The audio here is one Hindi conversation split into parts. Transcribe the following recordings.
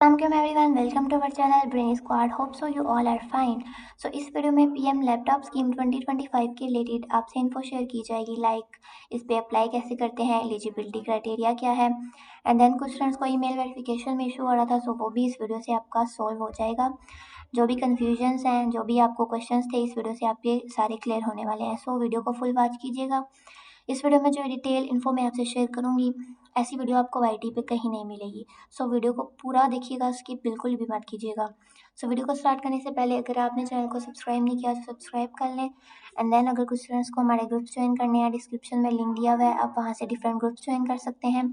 Welcome everyone, welcome to our channel Brain Squad. Hope so you all are fine. So इस वीडियो में पीएम लैपटॉप स्कीम 2025 के रिलेटेड आपसे इन्फो शेयर की जाएगी, लाइक इस पे अप्लाई कैसे करते हैं, एलिजिबिलिटी क्राइटेरिया क्या है, एंड देन कुछ फ्रेंड्स को ईमेल वेरिफिकेशन में इशू हो रहा था, सो वो भी इस वीडियो से आपका सॉल्व हो जाएगा। जो भी कन्फ्यूजन्स हैं, जो भी आपको क्वेश्चंस थे, इस वीडियो से आपके सारे क्लियर होने वाले हैं। सो वीडियो को फुल वॉच कीजिएगा। इस वीडियो में जो डिटेल इन्फो मैं आपसे शेयर करूँगी, ऐसी वीडियो आपको वाईटी पे कहीं नहीं मिलेगी। सो वीडियो को पूरा देखिएगा, स्किप बिल्कुल भी मत कीजिएगा। सो वीडियो को स्टार्ट करने से पहले अगर आपने चैनल को सब्सक्राइब नहीं किया तो सब्सक्राइब कर लें, एंड देन अगर कुछ फ्रेंड्स को हमारे ग्रुप्स ज्वाइन करने हैं, डिस्क्रिप्शन में लिंक दिया हुआ है, आप वहाँ से डिफरेंट ग्रुप्स ज्वाइन कर सकते हैं,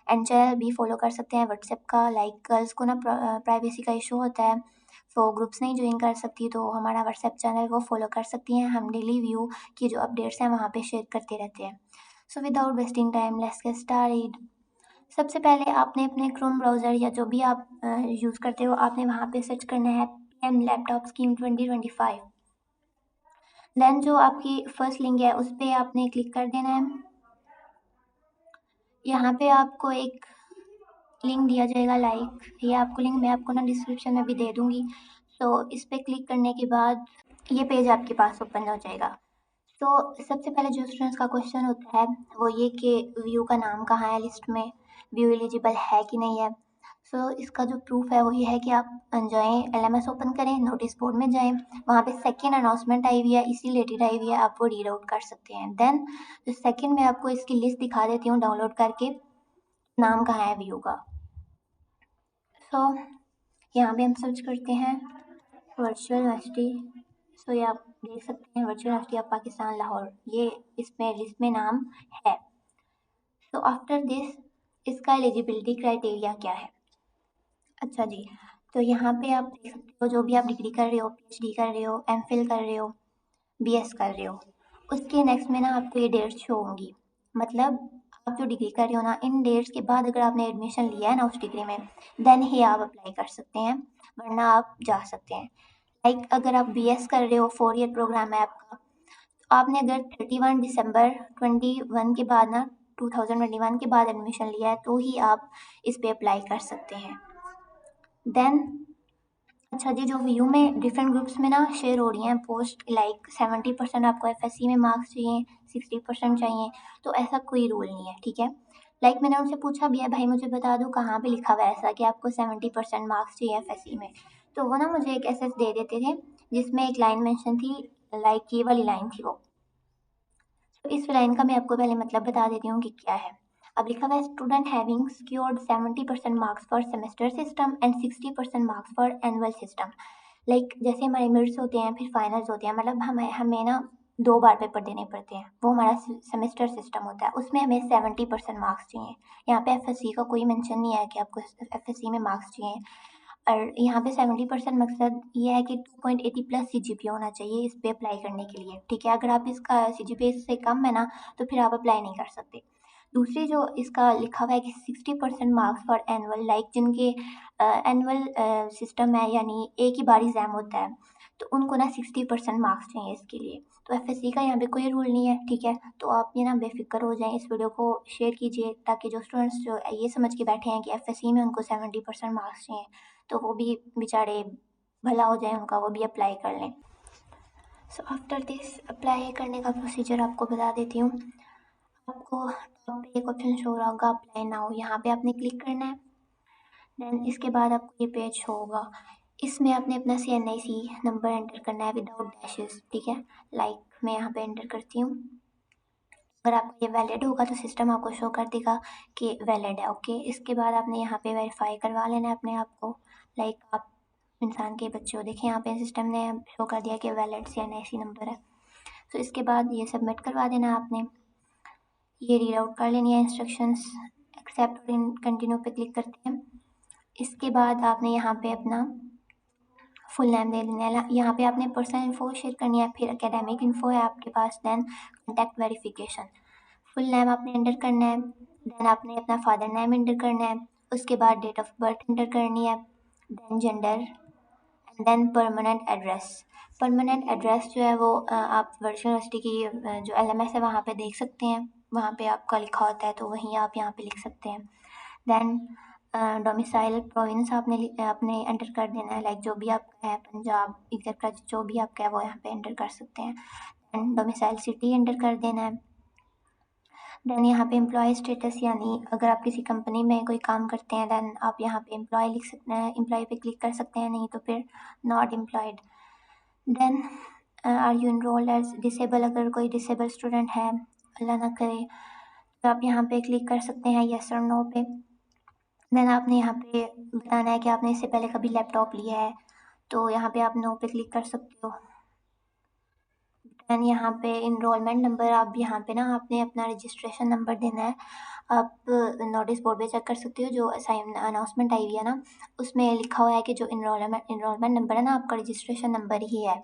एंड चैनल भी फॉलो कर सकते हैं व्हाट्सएप का। लाइक गर्ल्स को ना प्राइवेसी का इशू होता है, तो ग्रुप्स नहीं ज्वाइन कर सकती तो हमारा व्हाट्सएप चैनल वो फॉलो कर सकती हैं। हम डेली व्यू की जो अपडेट्स हैं वहाँ पे शेयर करते रहते हैं। So without wasting time let's get started. सबसे पहले आपने अपने क्रोम ब्राउज़र या जो भी आप यूज़ करते हो, आपने वहाँ पे सर्च करना है पीएम लैपटॉप स्कीम 2025। देन जो आपकी फर्स्ट लिंक है उस पर आपने क्लिक कर देना है। यहाँ पे आपको एक लिंक दिया जाएगा, लाइक ये आपको लिंक मैं आपको ना डिस्क्रिप्शन में भी दे दूँगी। तो इस पर क्लिक करने के बाद ये पेज आपके पास ओपन हो जाएगा। तो सबसे पहले जो स्टूडेंट्स का क्वेश्चन होता है वो ये कि व्यू का नाम कहाँ है लिस्ट में, व्यू एलिजिबल है कि नहीं है। सो इसका जो प्रूफ है वो ये है कि आप जाएँ, एलएमएस ओपन करें, नोटिस बोर्ड में जाएँ, वहाँ पे सेकंड अनाउंसमेंट आई हुई है, इसी रिलेटेड आई हुई है, आप वो रीड आउट कर सकते हैं। देन जो सेकंड में आपको इसकी लिस्ट दिखा देती हूँ डाउनलोड करके, नाम कहाँ है व्यू का। सो यहाँ पे हम सर्च करते हैं वर्चुअल यूनिवर्सिटी। सो ये आप देख सकते हैं virtual university of Pakistan Lahore, ये इसमें लिस्ट में नाम है। तो आफ्टर दिस इसका एलिजिबिलिटी क्राइटेरिया क्या है। अच्छा जी, तो यहाँ पे आप देख सकते हो जो भी आप डिग्री कर रहे हो, पीएचडी कर रहे हो, एमफिल कर रहे हो, बीएस कर रहे हो, उसके नेक्स्ट में ना आपको ये डेट्स शो होंगी। मतलब आप जो डिग्री कर रहे हो ना, इन डेट्स के बाद अगर आपने एडमिशन लिया है ना उस डिग्री में, देन ही आप अप्लाई कर सकते हैं, वरना आप जा सकते हैं। लाइक अगर आप बीएस कर रहे हो, 4 ईयर प्रोग्राम है आपका, तो आपने अगर 31 दिसंबर 21 के बाद ना 2021 के बाद एडमिशन लिया है तो ही आप इस पे अप्लाई कर सकते हैं। देन अच्छा जी, जो व्यू में डिफरेंट ग्रुप्स में ना शेयर हो रही हैं पोस्ट, लाइक 70% आपको एफएससी में मार्क्स चाहिए, 60% चाहिए, तो ऐसा कोई रूल नहीं है, ठीक है। लाइक मैंने उनसे पूछा भी है, भाई मुझे बता दो कहाँ पे लिखा हुआ है ऐसा कि आपको 70% मार्क्स चाहिए एफएससी में। तो वो ना मुझे एक एसएस दे देते थे जिसमें एक लाइन मेंशन थी, लाइक ये वाली लाइन थी वो। तो इस लाइन का मैं आपको पहले मतलब बता देती हूँ कि क्या है। अब लिखा हुआ है student having secured 70% marks for semester system and 60% marks for annual system. Like जैसे हमारे मिड्स होते हैं, फिर फाइनल्स होते हैं, मतलब हमें हमें ना 2 बार पेपर देने पड़ते हैं, वो हमारा सेमेस्टर सिस्टम होता है, उसमें हमें 70% मार्क्स चाहिए। यहाँ पे एफएससी का कोई मेंशन नहीं है कि आपको एफएससी में मार्क्स चाहिए। और यहाँ पे 70% मकसद ये है कि 2.80 प्लस सीजीपीए होना चाहिए इस पे अप्लाई करने के लिए, ठीक है। अगर आप इसका सीजीपीए से कम है ना तो फिर आप अप्लाई नहीं कर सकते। दूसरी जो इसका लिखा हुआ है कि 60% मार्क्स फॉर एनुअल, लाइक जिनके एनुअल सिस्टम है, यानी एक ही बार एग्ज़ाम होता है, तो उनको ना 60% मार्क्स चाहिए इसके लिए। तो एफएससी का यहाँ पे कोई रूल नहीं है, ठीक है। तो आप ये ना बेफिक्र हो जाएं, इस वीडियो को शेयर कीजिए ताकि जो स्टूडेंट्स जो ये समझ के बैठे हैं कि एफएससी में उनको 70% मार्क्स चाहिए, तो वो भी बेचारे भला हो जाए उनका, वो भी अप्लाई कर लें। सो आफ्टर दिस अप्लाई करने का प्रोसीजर आपको बता देती हूँ। आपको टॉप पे एक ऑप्शन शो हो रहा होगा अप्लाई नाउ, यहाँ पे आपने क्लिक करना है। देन इसके बाद आपको ये पेज शो होगा, इसमें आपने अपना CNIC नंबर एंटर करना है विदाउट डैशेस, ठीक है। लाइक मैं यहाँ पे एंटर करती हूँ। अगर आपका ये वैलिड होगा तो सिस्टम आपको शो कर देगा कि वैलिड है, ओके। इसके बाद आपने यहाँ पे वेरीफाई करवा लेना है अपने आप को, लाइक आप इंसान के बच्चे हो। देखिए यहाँ पे सिस्टम ने शो कर दिया कि वैलिड CNIC नंबर है। तो इसके बाद ये सबमिट करवा देना आपने, ये रीड आउट कर लेनी है इंस्ट्रक्शंस, एक्सेप्ट और कंटिन्यू पे क्लिक करते हैं। इसके बाद आपने यहाँ पे अपना फुल नेम दे देना है, यहाँ पे आपने पर्सनल इन्फो शेयर करनी है, फिर एकेडमिक इन्फो है आपके पास, then contact verification. Full name आपने एंटर करना है, देन आपने अपना फादर नेम एंटर करना है, उसके बाद डेट ऑफ बर्थ एंटर करनी है, then gender, and then permanent address. Permanent address जो है वो आप वर्चुअल यूनिवर्सिटी की जो LMS है वहाँ पे देख सकते हैं, वहाँ पे आपका लिखा होता है, तो वहीं आप यहाँ पे लिख सकते हैं। देन डोमिसाइल प्रोविंस आपने एंटर कर देना है, लाइक जो भी आपका है, पंजाब एक्सेट्रा जो भी आपका है वो यहाँ पे एंटर कर सकते हैं। एंड डोमिसाइल सिटी एंटर कर देना है। देन यहाँ पे एम्प्लॉय स्टेटस, यानी अगर आप किसी कंपनी में कोई काम करते हैं देन आप यहाँ पे एम्प्लॉय लिख सकते हैं, एम्प्लॉय पे क्लिक कर सकते हैं, नहीं तो फिर not employed. Then are you enrolled as disable, अगर कोई डिसेबल स्टूडेंट है, अल्लाह ना करे, तो आप यहाँ पे क्लिक कर सकते हैं येस और नो पे। देन आपने यहाँ पे बताना है कि आपने इससे पहले कभी लैपटॉप लिया है, तो यहाँ पे आप नो पे क्लिक कर सकते हो। देन यहाँ पे इनरोलमेंट नंबर, आप यहाँ पे ना आपने अपना रजिस्ट्रेशन नंबर देना है। आप नोटिस बोर्ड पे चेक कर सकते हो, जो अनाउंसमेंट आई हुई है ना, उसमें लिखा हुआ है कि जो इनरोलमेंट नंबर है ना, आपका रजिस्ट्रेशन नंबर ही है,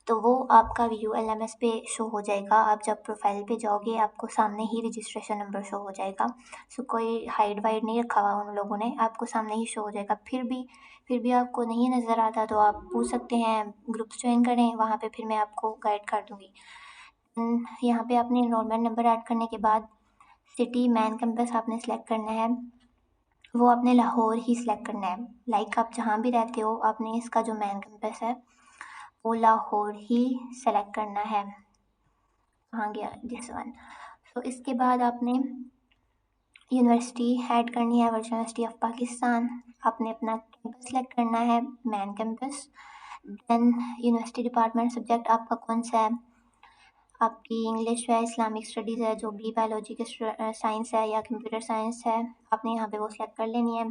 तो वो आपका VULMS पे शो हो जाएगा। आप जब प्रोफाइल पे जाओगे आपको सामने ही रजिस्ट्रेशन नंबर शो हो जाएगा। सो कोई हाइड वाइड नहीं रखा हुआ उन लोगों ने, आपको सामने ही शो हो जाएगा। फिर भी आपको नहीं नज़र आता तो आप पूछ सकते हैं, ग्रुप्स ज्वाइन करें, वहाँ पे फिर मैं आपको गाइड कर दूँगी। यहाँ पे आपने इनरोलमेंट नंबर ऐड करने के बाद सिटी मैन कैंपस आपने सेलेक्ट करना है, वो आपने लाहौर ही सिलेक्ट करना है। लाइक आप जहाँ भी रहते हो आपने इसका जो मैन कैंपस है वो लाहौर ही सेलेक्ट करना है। कहाँ गया दिस वन। तो इसके बाद आपने यूनिवर्सिटी ऐड करनी है, वर्चुअल यूनिवर्सिटी ऑफ पाकिस्तान। आपने अपना कैंपस सेलेक्ट करना है, main campus. Then university department subject आपका कौन सा है, आपकी इंग्लिश है, इस्लामिक स्टडीज़ है, जो भी बायोलॉजी के साइंस है या कंप्यूटर साइंस है, आपने यहाँ पे वो सिलेक्ट कर लेनी है।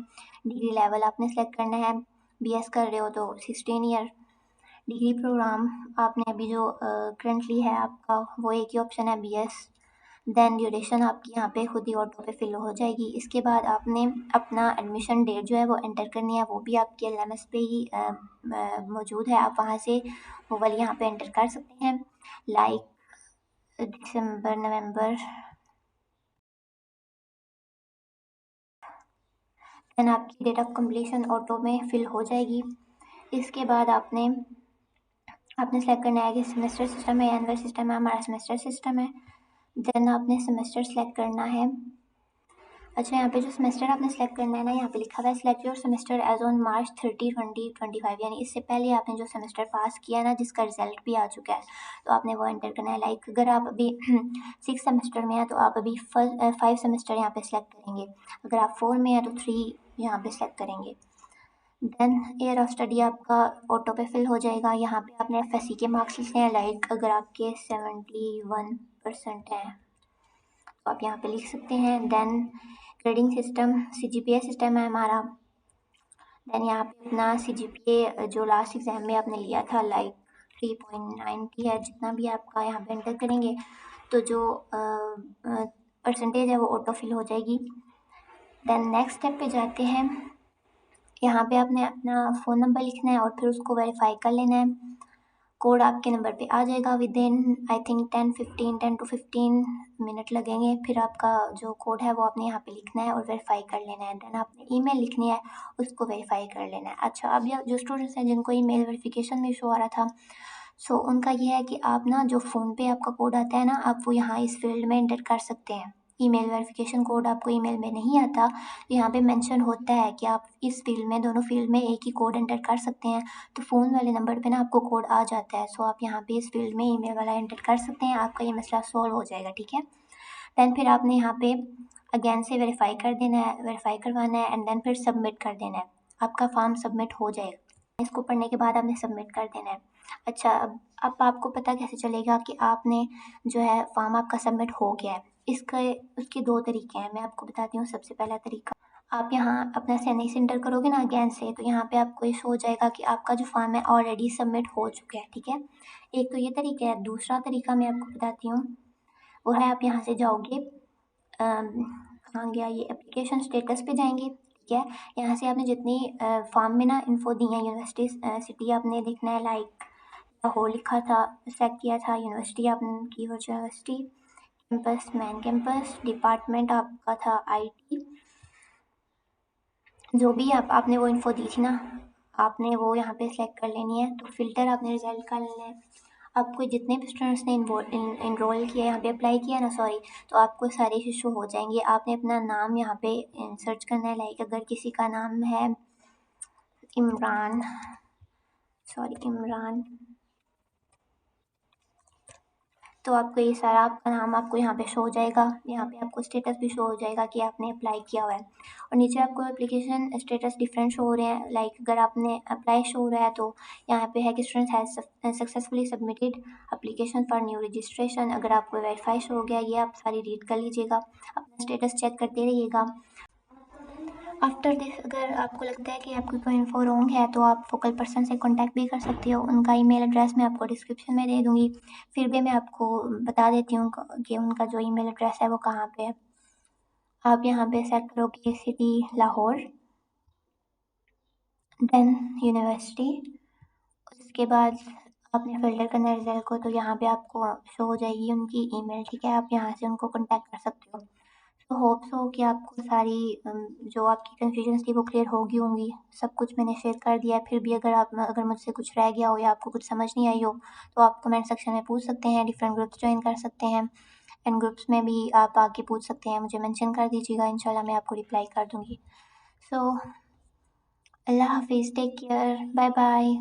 डिग्री लेवल आपने सेलेक्ट करना है, BS कर रहे हो तो 16 ईयर। डिग्री प्रोग्राम आपने अभी जो करंटली है आपका वो एक ही ऑप्शन है, BS। देन ड्यूरेशन आपकी यहाँ पे खुद ही ऑटो पे फिल हो जाएगी। इसके बाद आपने अपना एडमिशन डेट जो है वो एंटर करनी है, वो भी आपके LMS पे ही मौजूद है, आप वहाँ से वो वाली यहाँ पे एंटर कर सकते हैं, लाइक दिसंबर नवंबर। देन आपकी डेट ऑफ कंप्लीशन ऑटो में फिल हो जाएगी। इसके बाद आपने सेलेक्ट करना है कि सेमेस्टर सिस्टम है या एनुअल सिस्टम है, हमारा सेमेस्टर सिस्टम है। देन आपने सेमेस्टर सेलेक्ट करना है। अच्छा, यहाँ पे जो सेमेस्टर आपने सेलेक्ट करना है ना, यहाँ पे लिखा हुआ है select your semester as on March 30, 2025, यानी इससे पहले आपने जो सेमेस्टर पास किया ना, जिसका रिजल्ट भी आ चुका है, तो आपने वो एंटर करना है। लाइक अगर आप अभी 6 सेमेस्टर में हैं तो आप अभी 5 सेमेस्टर यहाँ पे सिलेक्ट करेंगे, अगर आप 4 में हैं तो 3 यहाँ पे सिलेक्ट करेंगे। देन ईयर ऑफ स्टडी आपका ऑटो पे फिल हो जाएगा। यहाँ पे आपने FSC के मार्क्स लिखने हैं, लाइक अगर आपके 71% हैं तो आप यहाँ पे लिख सकते हैं। Then grading system CGPA system है हमारा। देन यहाँ पे अपना CGPA जो लास्ट एग्जाम में आपने लिया था, लाइक 3.90 है, जितना भी आपका यहाँ पे एंटर करेंगे तो जो परसेंटेज है वो ऑटो फिल हो जाएगी। देन नेक्स्ट स्टेप पे जाते हैं। यहाँ पे आपने अपना फ़ोन नंबर लिखना है और फिर उसको वेरीफाई कर लेना है। कोड आपके नंबर पे आ जाएगा within I think 10 to 15 minute लगेंगे। फिर आपका जो कोड है वो आपने यहाँ पे लिखना है और वेरीफाई कर लेना है। देन आपने ईमेल लिखनी है, उसको वेरीफाई कर लेना है। अच्छा, अब ये जो स्टूडेंट्स हैं जिनको ईमेल वेरिफिकेशन में शो आ रहा था, सो उनका ये है कि आप ना जो फ़ोन पे आपका कोड आता है ना, आप वो यहाँ इस फील्ड में एंटर कर सकते हैं। ईमेल वेरिफिकेशन कोड आपको ईमेल में नहीं आता, तो यहाँ पे मेंशन होता है कि आप इस फील्ड में, दोनों फील्ड में एक ही कोड एंटर कर सकते हैं। तो फ़ोन वाले नंबर पे ना आपको कोड आ जाता है, सो आप यहाँ पे इस फील्ड में ईमेल वाला एंटर कर सकते हैं, आपका ये मसला सॉल्व हो जाएगा, ठीक है। देन फिर आपने यहाँ पे अगेन से वेरीफाई कर देना है, वेरीफाई करवाना है, एंड देन फिर सबमिट कर देना है। आपका फॉर्म सबमिट हो जाएगा। इसको पढ़ने के बाद आपने सबमिट कर देना है। अच्छा, अब आपको पता कैसे चलेगा कि आपने जो है फॉर्म आपका सबमिट हो गया है? उसके 2 तरीके हैं, मैं आपको बताती हूँ। सबसे पहला तरीका, आप यहाँ अपना सैनिक सेंटर करोगे ना अगेन से, तो यहाँ पे आपको ये शो हो जाएगा कि आपका जो फॉर्म है ऑलरेडी सबमिट हो चुका है, ठीक है। एक तो ये तरीका है। दूसरा तरीका मैं आपको बताती हूँ, वो है आप यहाँ से जाओगे, कहाँ गया ये, एप्लीकेशन स्टेटस पे जाएंगे, ठीक है। यहाँ से आपने जितनी फॉर्म में ना इन्फो दी है, यूनिवर्सिटी सिटी आपने देखना है, लाइक लाहौर लिखा था, सेलेक्ट किया था, यूनिवर्सिटी आपने की virtual university, campus man campus, department आपका था IT, जो भी आपने वो इन्फो दी थी ना, आपने वो यहाँ पे सेलेक्ट कर लेनी है। तो फ़िल्टर आपने रिजल्ट कर लेना है। आपको जितने भी स्टूडेंट्स ने इनरोल किया यहाँ पे अप्लाई किया ना, सॉरी, तो आपको सारे इशू हो जाएंगे। आपने अपना नाम यहाँ पे सर्च करना है। लाइक अगर किसी का नाम है इमरान, इमरान, तो आपको ये सारा आपका नाम आपको यहाँ पे शो हो जाएगा। यहाँ पे आपको स्टेटस भी शो हो जाएगा कि आपने अप्लाई किया हुआ है। और नीचे आपको एप्लीकेशन स्टेटस डिफरेंट शो हो रहे हैं। लाइक अगर आपने अप्लाई शो हो रहा है तो यहाँ पे है कि student has successfully submitted application for new registration. अगर आपको वेरीफाई शो हो गया, ये आप सारी रीड कर लीजिएगा, अपना स्टेटस चेक करते रहिएगा। आफ्टर दिस अगर आपको लगता है कि आपकी कोई इन्फो रॉन्ग है तो आप फोकल पर्सन से कांटेक्ट भी कर सकते हो। उनका ईमेल एड्रेस मैं आपको डिस्क्रिप्शन में दे दूँगी। फिर भी मैं आपको बता देती हूँ कि उनका जो ईमेल एड्रेस है वो कहाँ पे है। आप यहाँ पे सेट करोगे सिटी लाहौर, देन यूनिवर्सिटी। उसके बाद आपने फ़िल्टर करना है रिज़ल्ट को, तो यहाँ पे आपको शो हो जाएगी उनकी ईमेल, ठीक है? आप यहाँ से उनको कॉन्टैक्ट कर सकते हो। तो होप सो कि आपको सारी जो आपकी कन्फ्यूजन्स थी वो क्लियर हो गई होंगी। सब कुछ मैंने शेयर कर दिया है। फिर भी अगर मुझसे कुछ रह गया हो या आपको कुछ समझ नहीं आई हो तो आप कमेंट सेक्शन में पूछ सकते हैं। डिफरेंट ग्रुप्स जॉइन कर सकते हैं। एंड ग्रुप्स में भी आप आके पूछ सकते हैं, मुझे मेंशन कर दीजिएगा, इंशाल्लाह मैं आपको रिप्लाई कर दूँगी। सो अल्लाह हाफ़िज़, टेक केयर, बाय बाय।